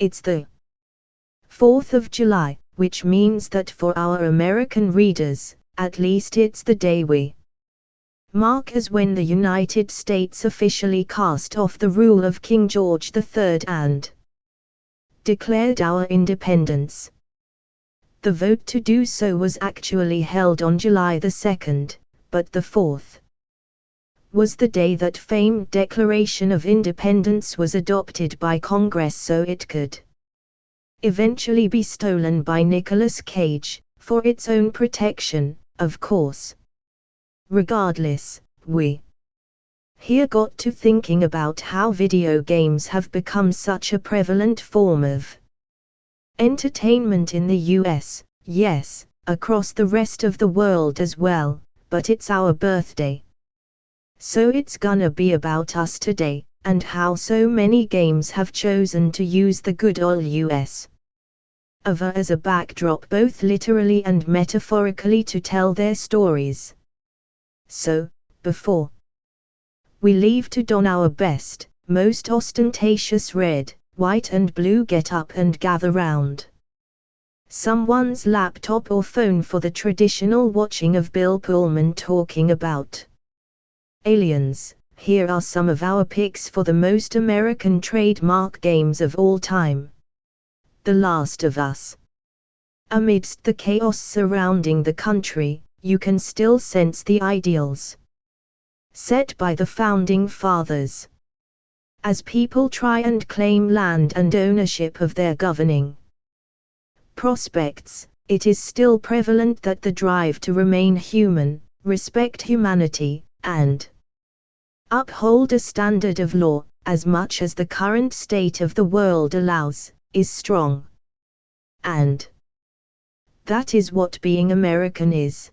It's the 4th of July, which means that for our American readers, at least it's the day we mark as when the United States officially cast off the rule of King George III and declared our independence. The vote to do so was actually held on July the 2nd, but the 4th was the day that famed Declaration of Independence was adopted by Congress so it could eventually be stolen by Nicolas Cage, for its own protection, of course. Regardless, we here got to thinking about how video games have become such a prevalent form of entertainment in the US, yes, across the rest of the world as well, but it's our birthday. So it's gonna be about us today, and how so many games have chosen to use the good old US of A as a backdrop both literally and metaphorically to tell their stories. So, before we leave to don our best, most ostentatious red, white and blue get-up and gather round someone's laptop or phone for the traditional watching of Bill Pullman talking about aliens, here are some of our picks for the most American trademark games of all time. The Last of Us. Amidst the chaos surrounding the country, you can still sense the ideals set by the Founding Fathers. As people try and claim land and ownership of their governing prospects, it is still prevalent that the drive to remain human, respect humanity, and uphold a standard of law, as much as the current state of the world allows, is strong. And that is what being American is.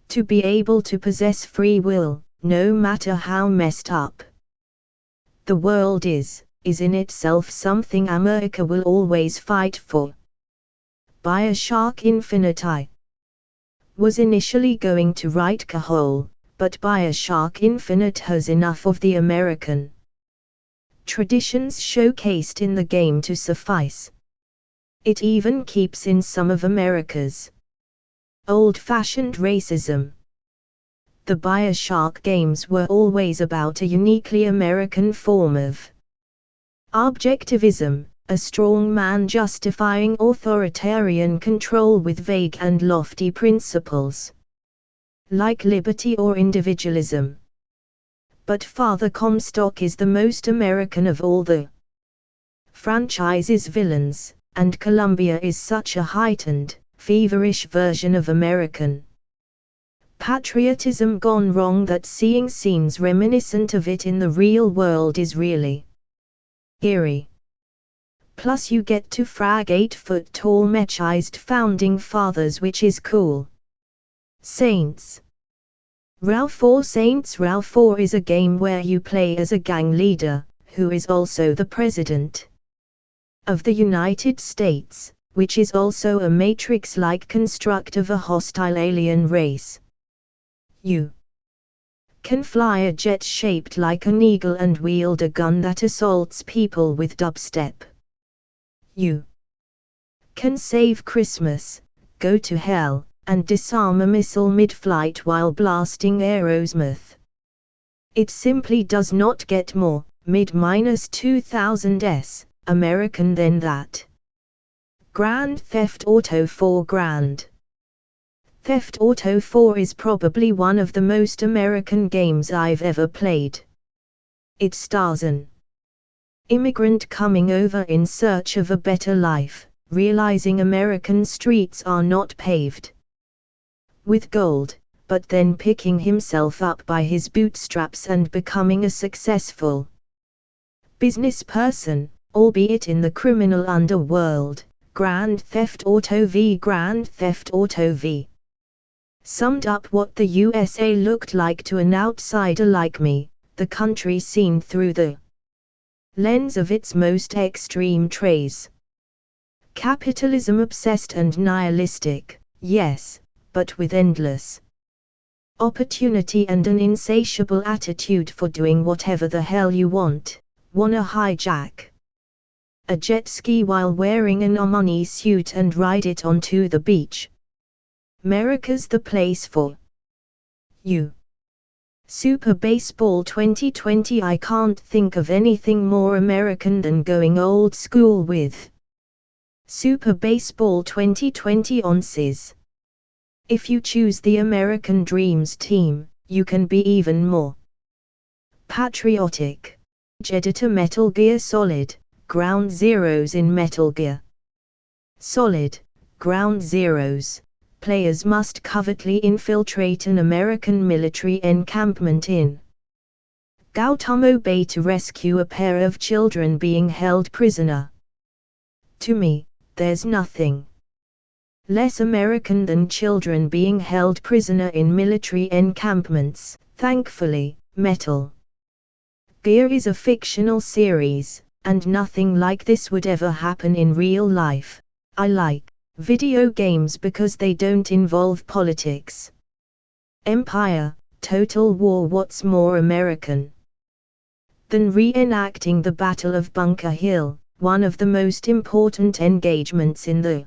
To be able to possess free will, no matter how messed up the world is in itself something America will always fight for. BioShock Infinite. I was initially going to write Cahole, but BioShock Infinite has enough of the American traditions showcased in the game to suffice. It even keeps in some of America's old-fashioned racism. The BioShock games were always about a uniquely American form of objectivism, a strong man justifying authoritarian control with vague and lofty principles, like liberty or individualism. But Father Comstock is the most American of all the franchise's villains, and Columbia is such a heightened, feverish version of American patriotism gone wrong that seeing scenes reminiscent of it in the real world is really eerie. Plus you get to frag 8-foot-tall mechized founding fathers, which is cool. Saints Row 4. Saints Row 4 is a game where you play as a gang leader, who is also the president of the United States, which is also a Matrix-like construct of a hostile alien race. You can fly a jet shaped like an eagle and wield a gun that assaults people with dubstep. You can save Christmas, go to hell, and disarm a missile mid-flight while blasting Aerosmith. It simply does not get more mid-2000s American than that. Grand Theft Auto 4. Grand Theft Auto 4 is probably one of the most American games I've ever played. It stars an immigrant coming over in search of a better life, realizing American streets are not paved with gold, but then picking himself up by his bootstraps and becoming a successful business person, albeit in the criminal underworld. Grand Theft Auto V. Grand Theft Auto V summed up what the USA looked like to an outsider like me, the country seen through the lens of its most extreme traits. Capitalism obsessed and nihilistic, yes, but with endless opportunity and an insatiable attitude for doing whatever the hell you want. Wanna hijack a jet ski while wearing an Armani suit and ride it onto the beach. America's the place for you. Super Baseball 2020. I can't think of anything more American than going old school with Super Baseball 2020 on SIS. If you choose the American Dreams team, you can be even more patriotic. Editor Metal Gear Solid, Ground Zeroes. In Metal Gear Solid, Ground Zeroes, players must covertly infiltrate an American military encampment in Gautamo Bay to rescue a pair of children being held prisoner. To me, there's nothing less American than children being held prisoner in military encampments. Thankfully, Metal Gear is a fictional series, and nothing like this would ever happen in real life. I like video games because they don't involve politics. Empire, Total War. What's more American than reenacting the Battle of Bunker Hill, one of the most important engagements in the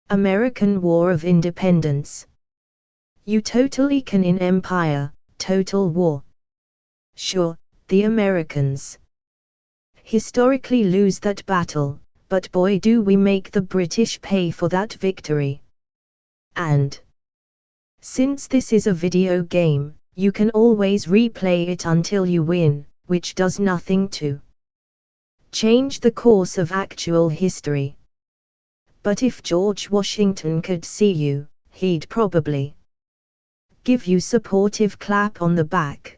American War of Independence? You totally can in Empire, Total War. Sure, the Americans historically lose that battle, but boy do we make the British pay for that victory. And since this is a video game, you can always replay it until you win, which does nothing to change the course of actual history. But if George Washington could see you, he'd probably give you supportive clap on the back.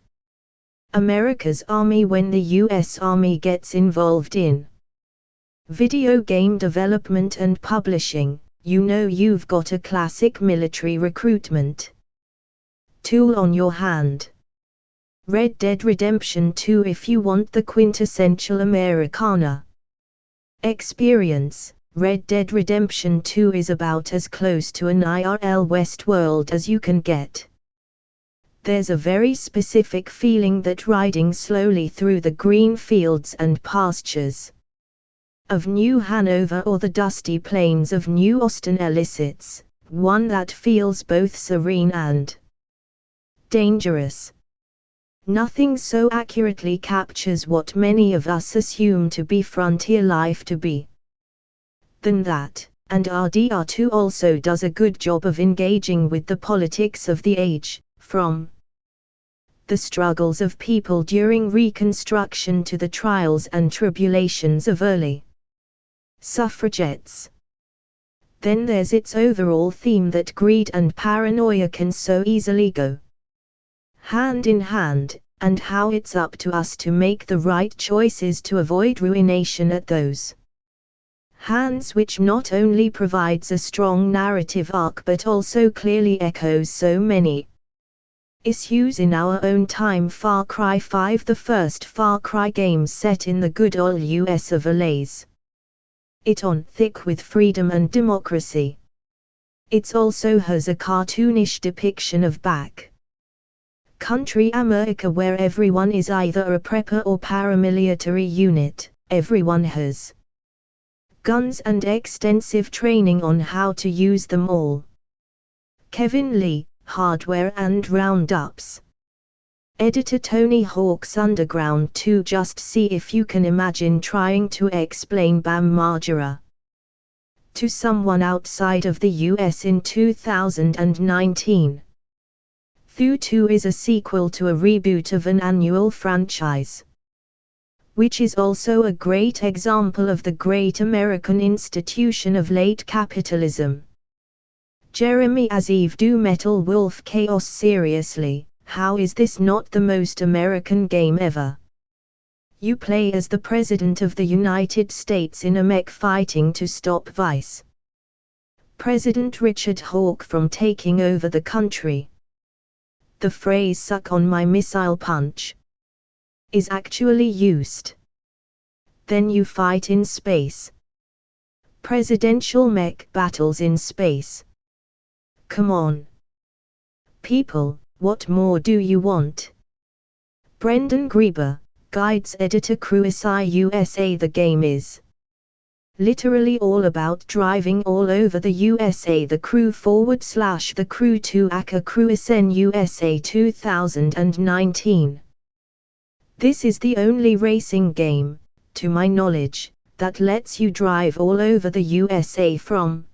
America's Army. When the US Army gets involved in video game development and publishing, you know you've got a classic military recruitment tool on your hand. Red Dead Redemption 2. If you want the quintessential Americana experience, Red Dead Redemption 2 is about as close to an IRL Westworld as you can get. There's a very specific feeling that riding slowly through the green fields and pastures of New Hanover or the dusty plains of New Austin elicits, one that feels both serene and dangerous. Nothing so accurately captures what many of us assume to be frontier life to be than that, and RDR2 also does a good job of engaging with the politics of the age, from the struggles of people during Reconstruction to the trials and tribulations of early suffragettes. Then there's its overall theme that greed and paranoia can so easily go hand in hand, and how it's up to us to make the right choices to avoid ruination at those hands, which not only provides a strong narrative arc but also clearly echoes so many issues in our own time. Far Cry 5. The first Far Cry game set in the good old US of A lays it on thick with freedom and democracy. It also has a cartoonish depiction of back country America where everyone is either a prepper or paramilitary unit. Everyone has guns and extensive training on how to use them all. Kevin Lee, Hardware and Roundups. Editor Tony Hawk's Underground 2. Just see if you can imagine trying to explain Bam Margera to someone outside of the US in 2019. Thu 2 is a sequel to a reboot of an annual franchise, which is also a great example of the great American institution of late capitalism. Jeremy Aziv. Do Metal Wolf Chaos. Seriously, how is this not the most American game ever? You play as the President of the United States in a mech fighting to stop Vice President Richard Hawke from taking over the country. The phrase "suck on my missile punch" is actually used. Then you fight in space. Presidential mech battles in space. Come on, people, what more do you want? Brendan Grieber, Guides Editor. Cruisei USA. The game is Literally all about driving all over the USA. The Crew / The Crew 2 Aka Crew Assasin USA 2019. This is the only racing game, to my knowledge, that lets you drive all over the USA from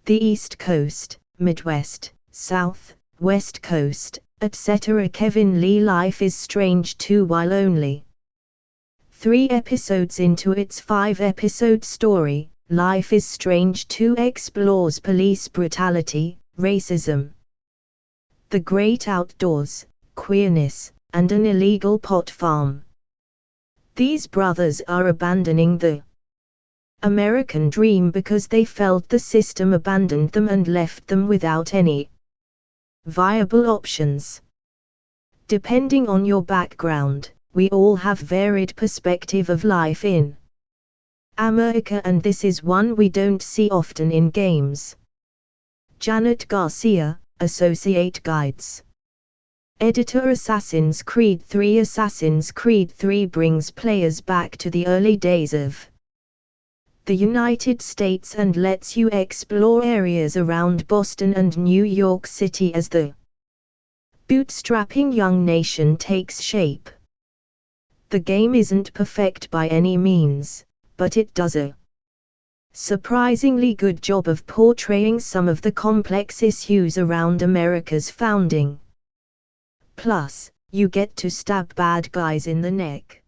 the East Coast, Midwest, South, West Coast, etc. Kevin Lee Life is Strange 2. While only 3 episodes into its 5-episode story, Life is Strange 2 explores police brutality, racism, the great outdoors, queerness, and an illegal pot farm. These brothers are abandoning the American dream because they felt the system abandoned them and left them without any viable options. Depending on your background, we all have varied perspective of life in America, and this is one we don't see often in games. Janet Garcia, Associate Guides. Editor. Assassin's Creed 3. Assassin's Creed 3 brings players back to the early days of the United States and lets you explore areas around Boston and New York City as the bootstrapping young nation takes shape. The game isn't perfect by any means, but it does a surprisingly good job of portraying some of the complex issues around America's founding. Plus, you get to stab bad guys in the neck.